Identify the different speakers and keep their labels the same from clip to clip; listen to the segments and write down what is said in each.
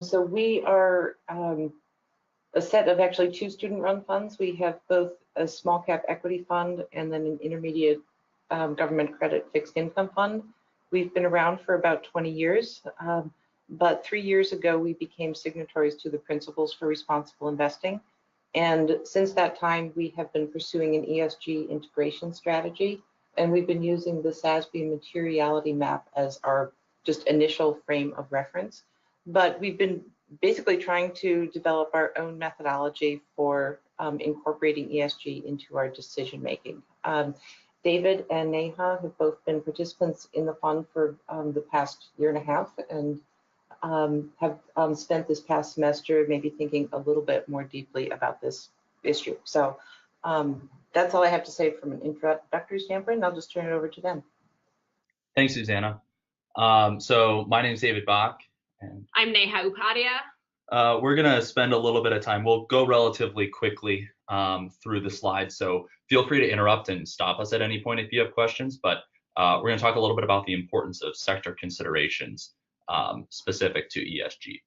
Speaker 1: So we are a set of actually two student-run funds. We have both a small cap equity fund and then an intermediate government credit fixed income fund. We've been around for about 20 years, but 3 years ago we became signatories to the Principles for Responsible Investing. And since that time, we have been pursuing an ESG integration strategy, and we've been using the SASB materiality map as our just initial frame of reference. But we've been basically trying to develop our own methodology for incorporating ESG into our decision making. David and Neha have both been participants in the fund for the past year and a half, and have spent this past semester maybe thinking a little bit more deeply about this issue. So that's all I have to say from an introductory standpoint. I'll just turn it over to them.
Speaker 2: Thanks, Susanna. So my name is David Bock. And
Speaker 3: I'm Neha Upadhyaya.
Speaker 2: We're going to spend a little bit of time. We'll go relatively quickly through the slides, so feel free to interrupt and stop us at any point if you have questions, but we're going to talk a little bit about the importance of sector considerations specific to ESG.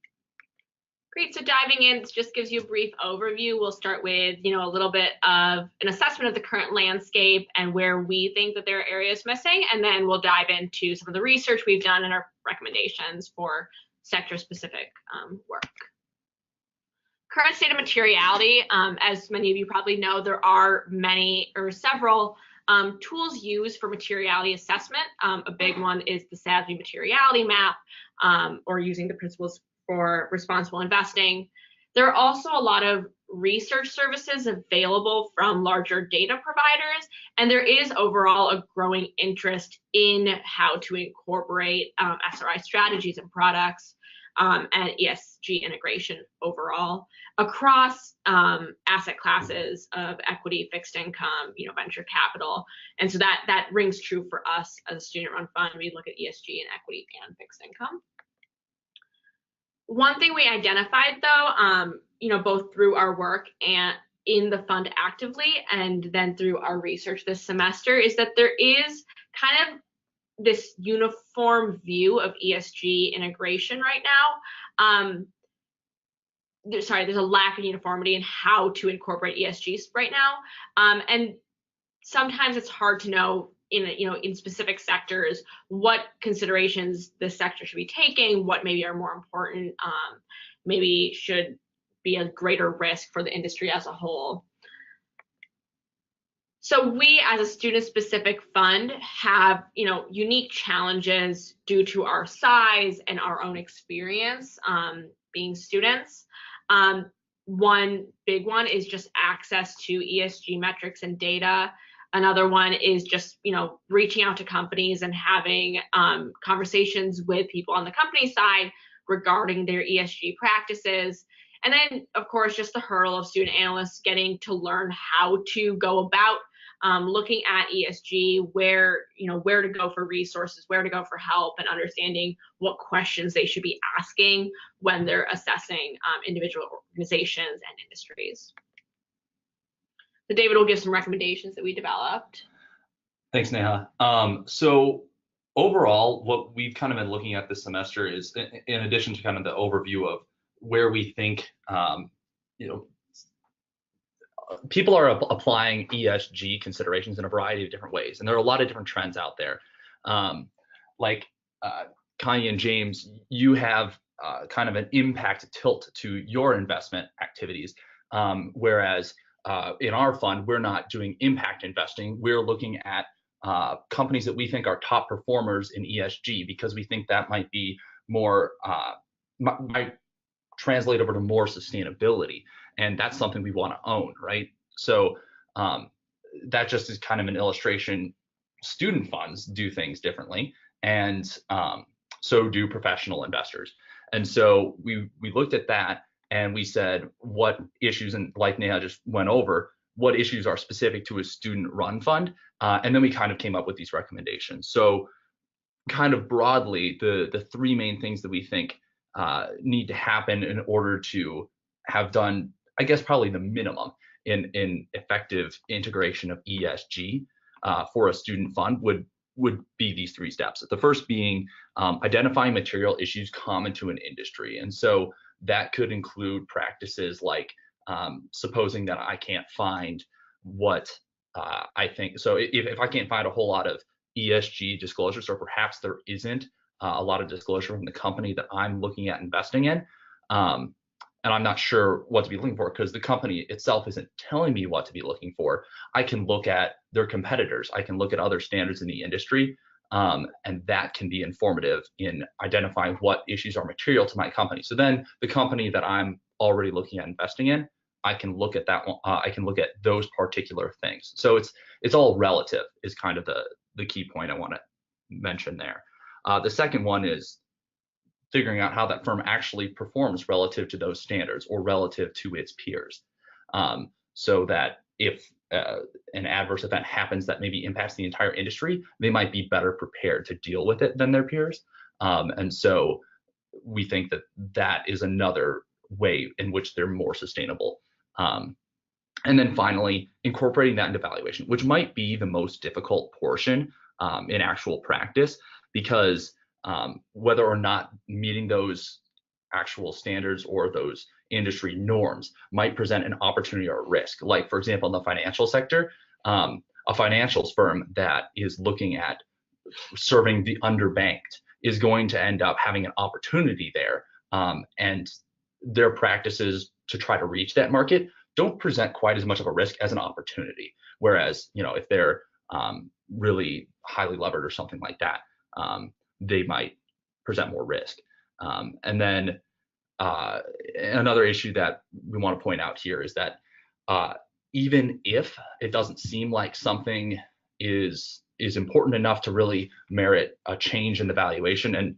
Speaker 3: Great, so diving in, this just gives you a brief overview. We'll start with, a little bit of an assessment of the current landscape and where we think that there are areas missing, and then we'll dive into some of the research we've done and our recommendations for sector-specific work. Current state of materiality, as many of you probably know, there are many or several tools used for materiality assessment. A big one is the SASB materiality map, or using the principles for responsible investing. There are also a lot of research services available from larger data providers, and there is overall a growing interest in how to incorporate SRI strategies and products and ESG integration overall across asset classes of equity, fixed income, venture capital. And so that rings true for us as a student-run fund. We look at ESG and equity and fixed income. One thing we identified, though, both through our work and in the fund actively and then through our research this semester, is that there is kind of this uniform view of ESG integration right now. There's a lack of uniformity in how to incorporate ESGs right now, and sometimes it's hard to know in specific sectors what considerations the sector should be taking, what maybe are more important, maybe should be a greater risk for the industry as a whole. So we, as a student-specific fund, have unique challenges due to our size and our own experience being students. One big one is just access to ESG metrics and data. Another one is just reaching out to companies and having conversations with people on the company side regarding their ESG practices. And then, of course, just the hurdle of student analysts getting to learn how to go about looking at ESG, where to go for resources, where to go for help, and understanding what questions they should be asking when they're assessing individual organizations and industries. So David will give some recommendations that we developed.
Speaker 2: Thanks, Neha. So overall, what we've kind of been looking at this semester is, in addition to kind of the overview of where we think people are applying ESG considerations in a variety of different ways, and there are a lot of different trends out there. Like Kanye and James, you have kind of an impact tilt to your investment activities, whereas in our fund, we're not doing impact investing. We're looking at companies that we think are top performers in ESG, because we think that might be more, might translate over to more sustainability. And that's something we want to own, right? So that just is kind of an illustration. Student funds do things differently, and so do professional investors. And so we looked at that, and we said, what issues, and like Neha just went over, what issues are specific to a student-run fund, and then we kind of came up with these recommendations. So kind of broadly, the three main things that we think need to happen in order to have done, I guess, probably the minimum in effective integration of ESG for a student fund would be these three steps. The first being identifying material issues common to an industry. And so that could include practices like supposing that I can't find what I think. So if I can't find a whole lot of ESG disclosures, or perhaps there isn't a lot of disclosure from the company that I'm looking at investing in, and I'm not sure what to be looking for because the company itself isn't telling me what to be looking for, I can look at their competitors. I can look at other standards in the industry, and that can be informative in identifying what issues are material to my company. So then the company that I'm already looking at investing in, I can look at that one. I can look at those particular things. So it's all relative is kind of the key point I want to mention there. The second one is figuring out how that firm actually performs relative to those standards or relative to its peers, so that if an adverse event happens that maybe impacts the entire industry, they might be better prepared to deal with it than their peers. And so we think that that is another way in which they're more sustainable. And then finally, incorporating that into valuation, which might be the most difficult portion in actual practice, because whether or not meeting those actual standards or those industry norms might present an opportunity or a risk. Like, for example, in the financial sector, a financials firm that is looking at serving the underbanked is going to end up having an opportunity there. And their practices to try to reach that market don't present quite as much of a risk as an opportunity. Whereas, if they're really highly levered or something like that, they might present more risk. And then another issue that we want to point out here is that even if it doesn't seem like something is important enough to really merit a change in the valuation, and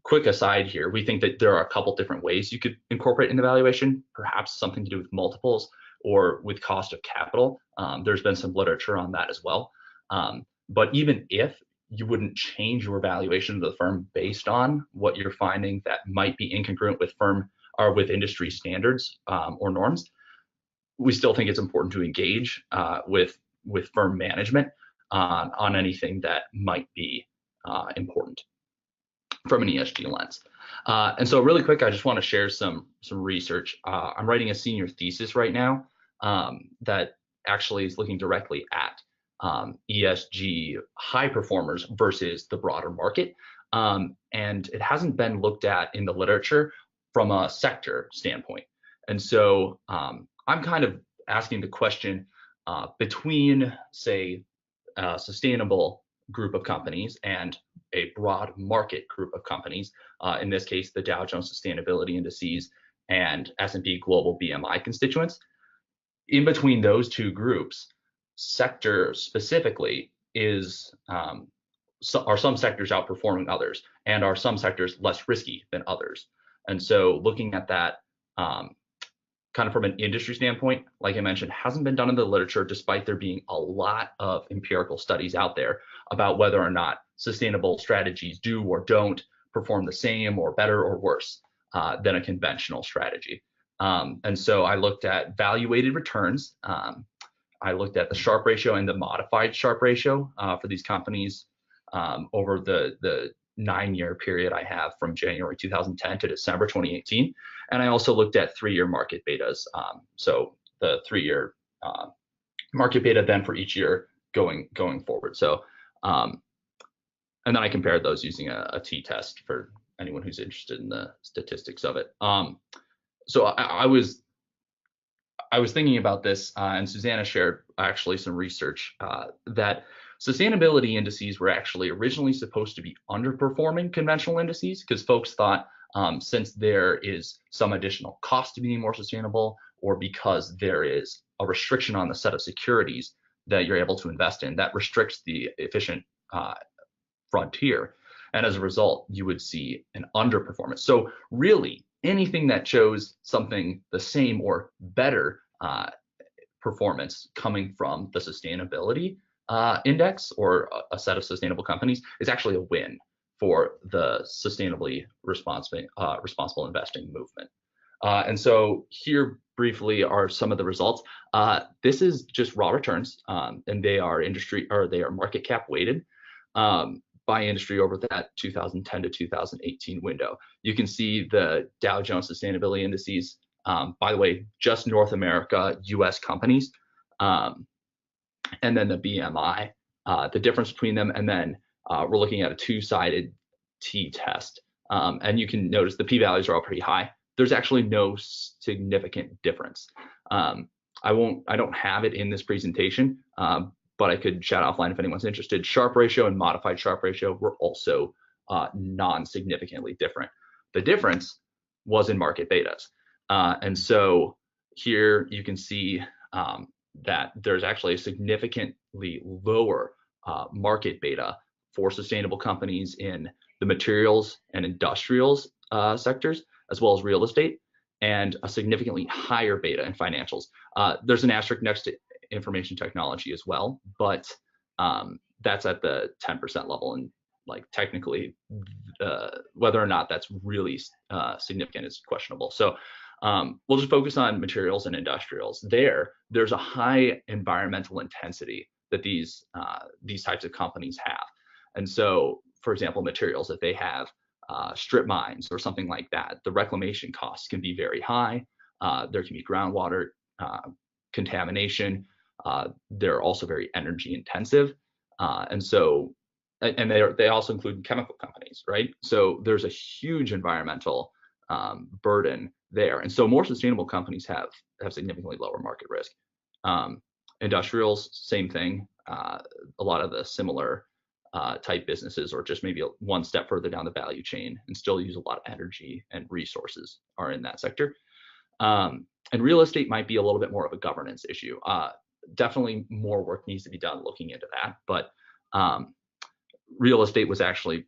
Speaker 2: quick aside here, we think that there are a couple different ways you could incorporate in the valuation, perhaps something to do with multiples or with cost of capital. There's been some literature on that as well. But even if you wouldn't change your valuation of the firm based on what you're finding that might be incongruent with firm or with industry standards or norms, we still think it's important to engage with firm management on anything that might be important from an ESG lens. And so really quick, I just want to share some research. I'm writing a senior thesis right now that actually is looking directly at ESG high performers versus the broader market. And it hasn't been looked at in the literature from a sector standpoint. And so I'm kind of asking the question between, say, a sustainable group of companies and a broad market group of companies, in this case, the Dow Jones Sustainability Indices and S&P Global BMI constituents. In between those two groups, sector specifically are some sectors outperforming others, and are some sectors less risky than others. And so looking at that kind of from an industry standpoint, like I mentioned, hasn't been done in the literature, despite there being a lot of empirical studies out there about whether or not sustainable strategies do or don't perform the same or better or worse than a conventional strategy. And so I looked at valuated returns. I looked at the Sharpe ratio and the modified Sharpe ratio for these companies over the 9-year period I have from January 2010 to December 2018. And I also looked at 3-year market betas. So the 3-year market beta then for each year going forward. So, and then I compared those using a t-test for anyone who's interested in the statistics of it. So I was thinking about this, and Susanna shared actually some research that sustainability indices were actually originally supposed to be underperforming conventional indices, because folks thought since there is some additional cost to being more sustainable, or because there is a restriction on the set of securities that you're able to invest in that restricts the efficient frontier. And as a result, you would see an underperformance. So really, anything that shows something the same or better performance coming from the sustainability index or a set of sustainable companies is actually a win for the sustainably responsible investing movement. And so here briefly are some of the results. This is just raw returns, and they are market cap weighted. by industry over that 2010 to 2018 window. You can see the Dow Jones Sustainability Indices, by the way, just North America, US companies, and then the BMI, the difference between them, and then we're looking at a two-sided t-test. And you can notice the p-values are all pretty high. There's actually no significant difference. I don't have it in this presentation, but I could chat offline if anyone's interested. Sharpe ratio and modified Sharpe ratio were also non-significantly different. The difference was in market betas. And so here you can see that there's actually a significantly lower market beta for sustainable companies in the materials and industrials sectors, as well as real estate, and a significantly higher beta in financials. There's an asterisk next to information technology as well, but that's at the 10% level, and like technically whether or not that's really significant is questionable. So we'll just focus on materials and industrials. There's a high environmental intensity that these types of companies have. And so, for example, materials, if they have strip mines or something like that, the reclamation costs can be very high. There can be groundwater contamination. They're also very energy intensive. And so, and they also include chemical companies, right? So there's a huge environmental burden there. And so more sustainable companies have significantly lower market risk. Industrials, same thing. A lot of the similar type businesses, or just maybe one step further down the value chain and still use a lot of energy and resources, are in that sector. And real estate might be a little bit more of a governance issue. Definitely more work needs to be done looking into that. But real estate was actually,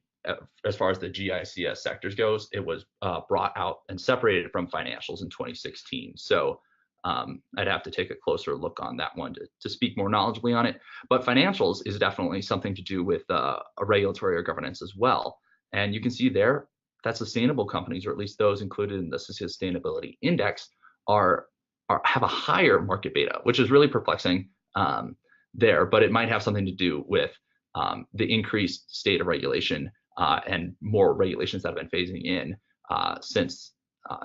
Speaker 2: as far as the GICS sectors goes, it was brought out and separated from financials in 2016. So I'd have to take a closer look on that one to speak more knowledgeably on it. But financials is definitely something to do with a regulatory or governance as well. And you can see there that sustainable companies, or at least those included in the sustainability index, have a higher market beta, which is really perplexing there. But it might have something to do with the increased state of regulation and more regulations that have been phasing in since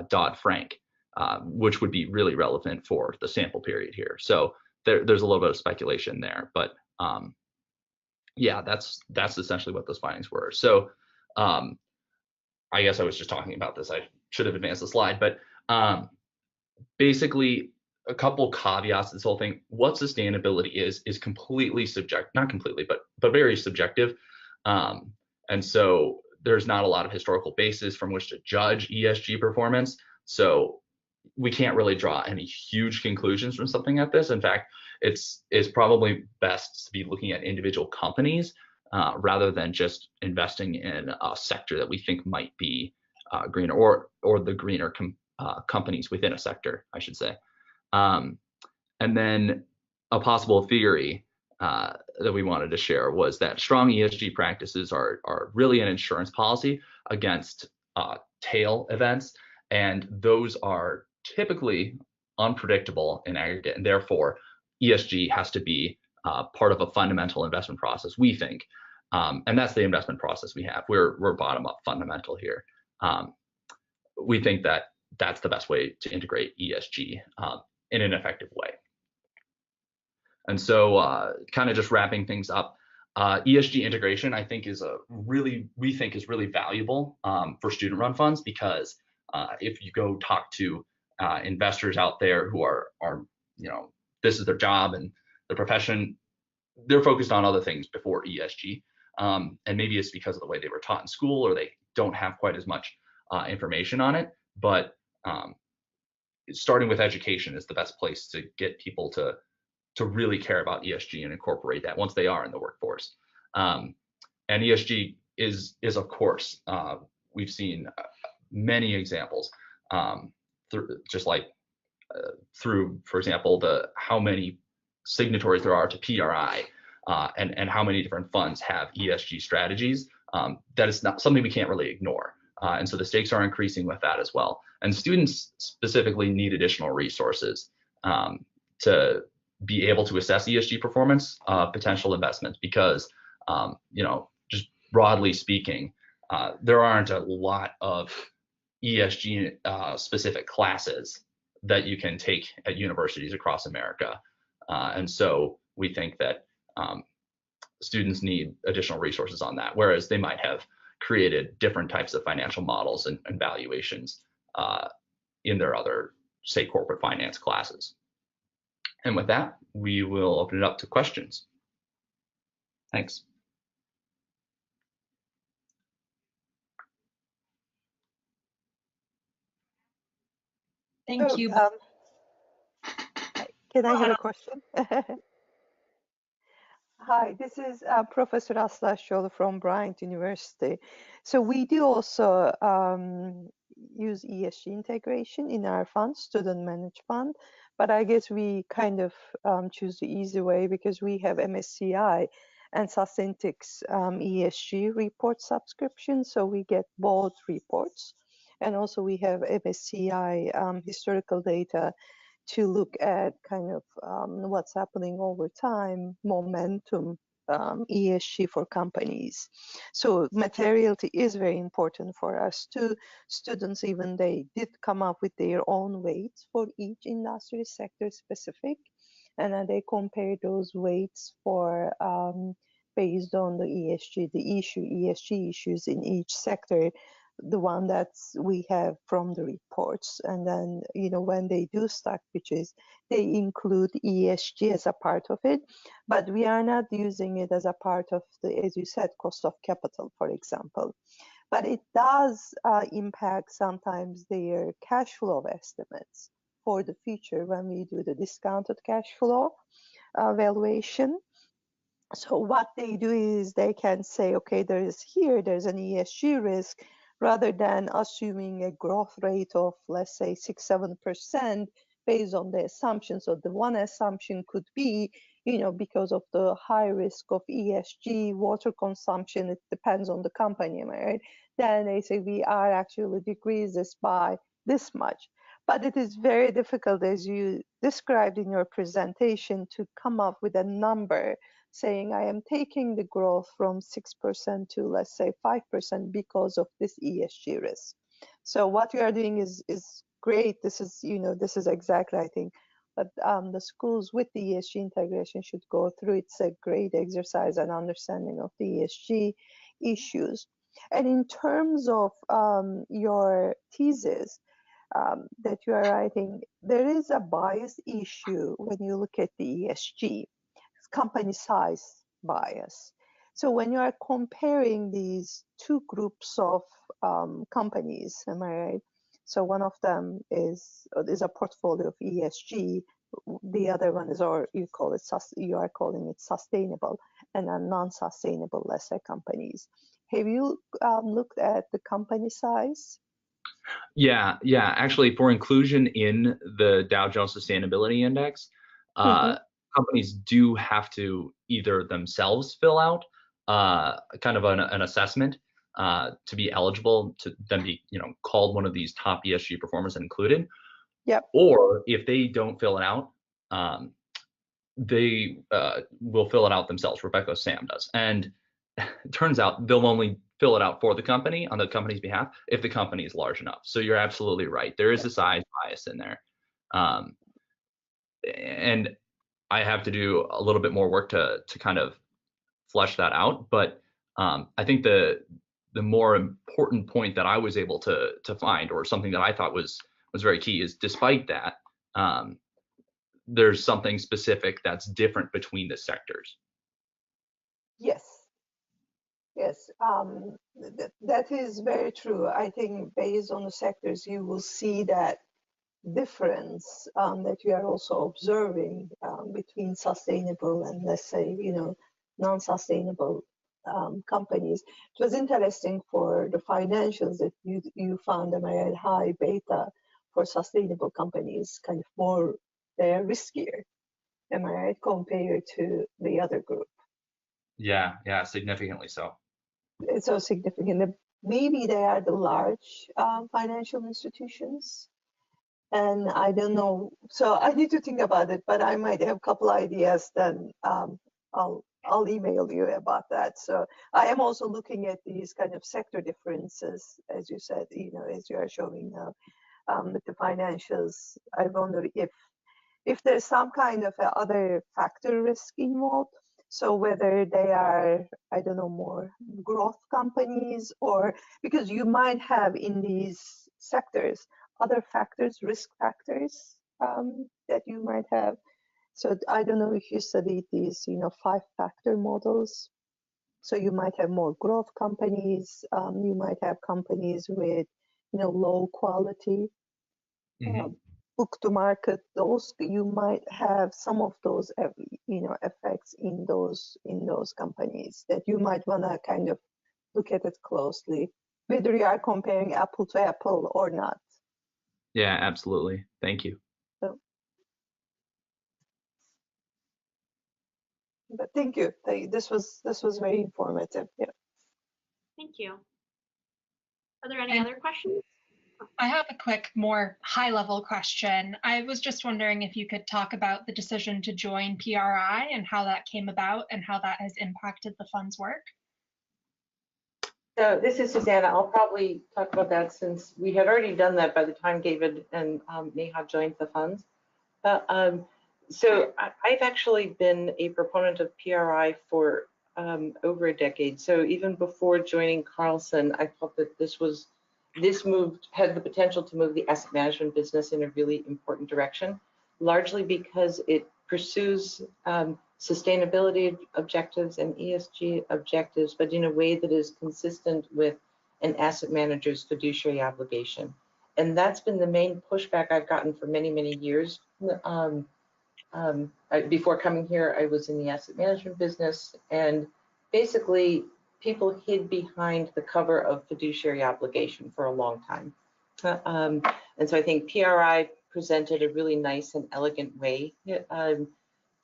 Speaker 2: Dodd-Frank. Which would be really relevant for the sample period here. So there's a little bit of speculation there, but yeah, that's essentially what those findings were. So I guess I was just talking about this. I should have advanced the slide, but basically a couple caveats to this whole thing. What sustainability is completely not completely, but very subjective. And so there's not a lot of historical basis from which to judge ESG performance. So we can't really draw any huge conclusions from something like this. In fact, it's probably best to be looking at individual companies rather than just investing in a sector that we think might be greener, or the greener companies within a sector, I should say. And then a possible theory that we wanted to share was that strong ESG practices are really an insurance policy against tail events, and those are typically unpredictable in aggregate, and therefore ESG has to be part of a fundamental investment process, we think, and that's the investment process we have. We're bottom-up fundamental here. We think that that's the best way to integrate ESG in an effective way. And so kind of just wrapping things up, ESG integration, I think, is really valuable for student-run funds, because if you go talk to investors out there who are this is their job and their profession, they're focused on other things before ESG, and maybe it's because of the way they were taught in school, or they don't have quite as much information on it. But starting with education is the best place to get people to really care about ESG and incorporate that once they are in the workforce. And ESG is of course, we've seen many examples through, for example, how many signatories there are to PRI, and how many different funds have ESG strategies. That is not something we can't really ignore. And so the stakes are increasing with that as well. And students specifically need additional resources to be able to assess ESG performance, potential investments, because just broadly speaking, there aren't a lot of ESG specific classes that you can take at universities across America. And so we think that students need additional resources on that, whereas they might have created different types of financial models and valuations in their other, say, corporate finance classes. And with that, we will open it up to questions. Thanks.
Speaker 4: Thank you.
Speaker 5: Can I have a question? Hi, this is Professor Aslaşoğlu from Bryant University. So we do also use ESG integration in our fund, student managed fund, but I guess we kind of choose the easy way because we have MSCI and Sustainalytics ESG report subscription, so we get both reports. And also we have MSCI historical data to look at kind of what's happening over time, momentum, ESG for companies. So materiality is very important for us too. Students, even they did come up with their own weights for each industry sector specific, and then they compare those weights for based on the ESG, the ESG issues in each sector, the one that we have from the reports. And then, you know, when they do stock pitches, they include ESG as a part of it, but we are not using it as a part of the, as you said, cost of capital, for example. But it does impact sometimes their cash flow estimates for the future when we do the discounted cash flow valuation. So what they do is they can say, okay, there's an ESG risk, rather than assuming a growth rate of, let's say, 6-7% based on the assumption. So the one assumption could be, you know, because of the high risk of ESG water consumption, it depends on the company, am I right? Then they say we are actually decrease this by this much. But it is very difficult, as you described in your presentation, to come up with a number saying I am taking the growth from 6% to, let's say, 5% because of this ESG risk. So what you are doing is great. This is, you know, this is exactly, I think, but the schools with the ESG integration should go through. It's a great exercise and understanding of the ESG issues. And in terms of your thesis that you are writing, there is a bias issue when you look at the ESG. Company size bias. So when you are comparing these two groups of companies, am I right? So one of them is a portfolio of ESG. The other one is, or you are calling it sustainable, and then non-sustainable, let's say, companies. Have you looked at the company size?
Speaker 2: Yeah. Actually, for inclusion in the Dow Jones Sustainability Index, companies do have to either themselves fill out kind of an assessment to be eligible to then be, you know, called one of these top ESG performers and included.
Speaker 5: Yep.
Speaker 2: Or if they don't fill it out, they will fill it out themselves. Rebecca Sam does, and it turns out they'll only fill it out for the company on the company's behalf if the company is large enough. So you're absolutely right. There is a size bias in there, and I have to do a little bit more work to kind of flesh that out. But I think the more important point that I was able to find, or something that I thought was very key, is despite that, there's something specific that's different between the sectors.
Speaker 5: Yes. Yes, that is very true. I think based on the sectors, you will see that difference that you are also observing between sustainable and, let's say, you know, non-sustainable companies. It was interesting for the financials that you found them at high beta for sustainable companies, kind of more, they're riskier, am I right, compared to the other group?
Speaker 2: Yeah, significantly so.
Speaker 5: It's so significant. Maybe they are the large financial institutions, and I don't know. So I need to think about it, but I might have a couple ideas. Then I'll I'll email you about that. So I am also looking at these kind of sector differences, as you said, as you are showing now with the financials. I wonder if there's some kind of other factor risk involved. So whether they are, I don't know, more growth companies, or because you might have in these sectors other factors, risk factors that you might have. So I don't know if you studied these, 5-factor models. So you might have more growth companies. You might have companies with, low quality. Book to market, those you might have some of those effects in those companies that you might want to kind of look at it closely, whether you are comparing apple to apple or not.
Speaker 2: Yeah, absolutely. Thank you.
Speaker 5: So, but thank you. This was very informative. Yeah.
Speaker 3: Thank you. Are there any other questions?
Speaker 4: I have a quick, more high-level question. I was just wondering if you could talk about the decision to join PRI and how that came about and how that has impacted the fund's work.
Speaker 1: So this is Susanna. I'll probably talk about that since we had already done that by the time David and Neha joined the funds. So I've actually been a proponent of PRI for over a decade. So even before joining Carlson, I thought that this move had the potential to move the asset management business in a really important direction, largely because it pursues sustainability objectives and ESG objectives, but in a way that is consistent with an asset manager's fiduciary obligation. And that's been the main pushback I've gotten for many, many years. Before coming here, I was in the asset management business, and basically people hid behind the cover of fiduciary obligation for a long time. And so I think PRI presented a really nice and elegant way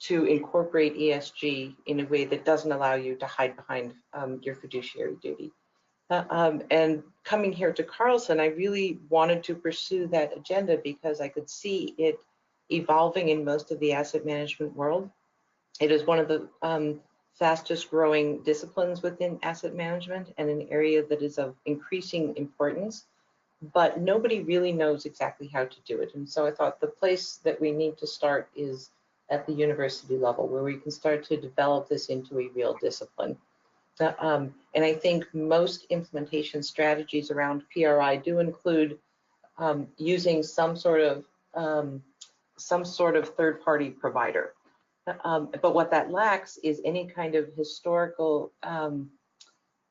Speaker 1: to incorporate ESG in a way that doesn't allow you to hide behind your fiduciary duty. And coming here to Carlson, I really wanted to pursue that agenda because I could see it evolving in most of the asset management world. It is one of the fastest growing disciplines within asset management and an area that is of increasing importance, but nobody really knows exactly how to do it. And so I thought the place that we need to start is at the university level, where we can start to develop this into a real discipline. And I think most implementation strategies around PRI do include using some sort of third-party provider. But what that lacks is any kind of historical,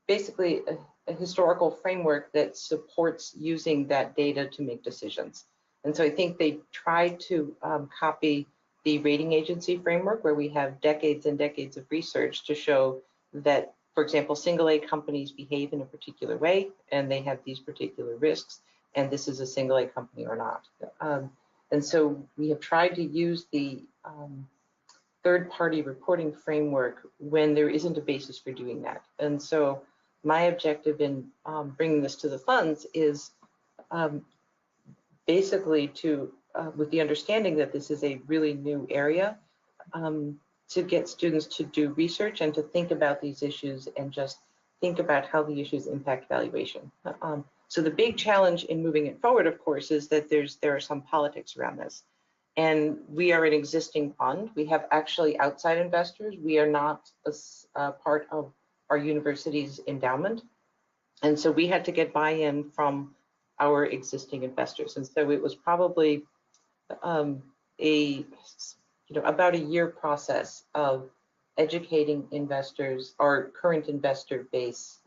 Speaker 1: basically a historical framework that supports using that data to make decisions. And so I think they tried to copy the rating agency framework, where we have decades and decades of research to show that, for example, single A companies behave in a particular way, and they have these particular risks, and this is a single A company or not. And so we have tried to use the third-party reporting framework when there isn't a basis for doing that. And so my objective in bringing this to the funds is basically to, with the understanding that this is a really new area, to get students to do research and to think about these issues and just think about how the issues impact valuation. So the big challenge in moving it forward, of course, is that there are some politics around this. And we are an existing fund. We have actually outside investors. We are not a part of our university's endowment. And so we had to get buy-in from our existing investors. And so it was probably about a year process of educating investors, our current investor base,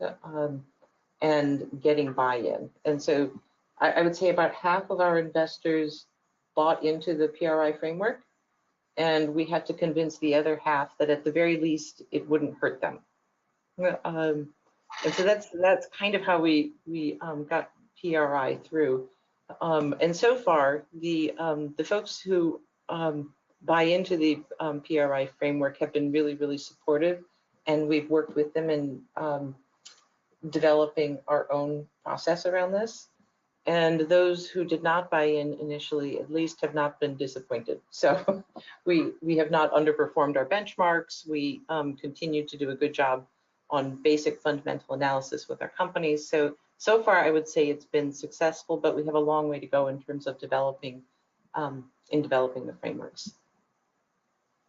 Speaker 1: and getting buy-in. And so I would say about half of our investors bought into the PRI framework, and we had to convince the other half that at the very least it wouldn't hurt them. And so that's kind of how we got PRI through. And so far, the folks who buy into the PRI framework have been really, really supportive, and we've worked with them in developing our own process around this. And those who did not buy in initially at least have not been disappointed. So we have not underperformed our benchmarks. We continue to do a good job on basic fundamental analysis with our companies. So far, I would say it's been successful, but we have a long way to go in terms of developing the frameworks.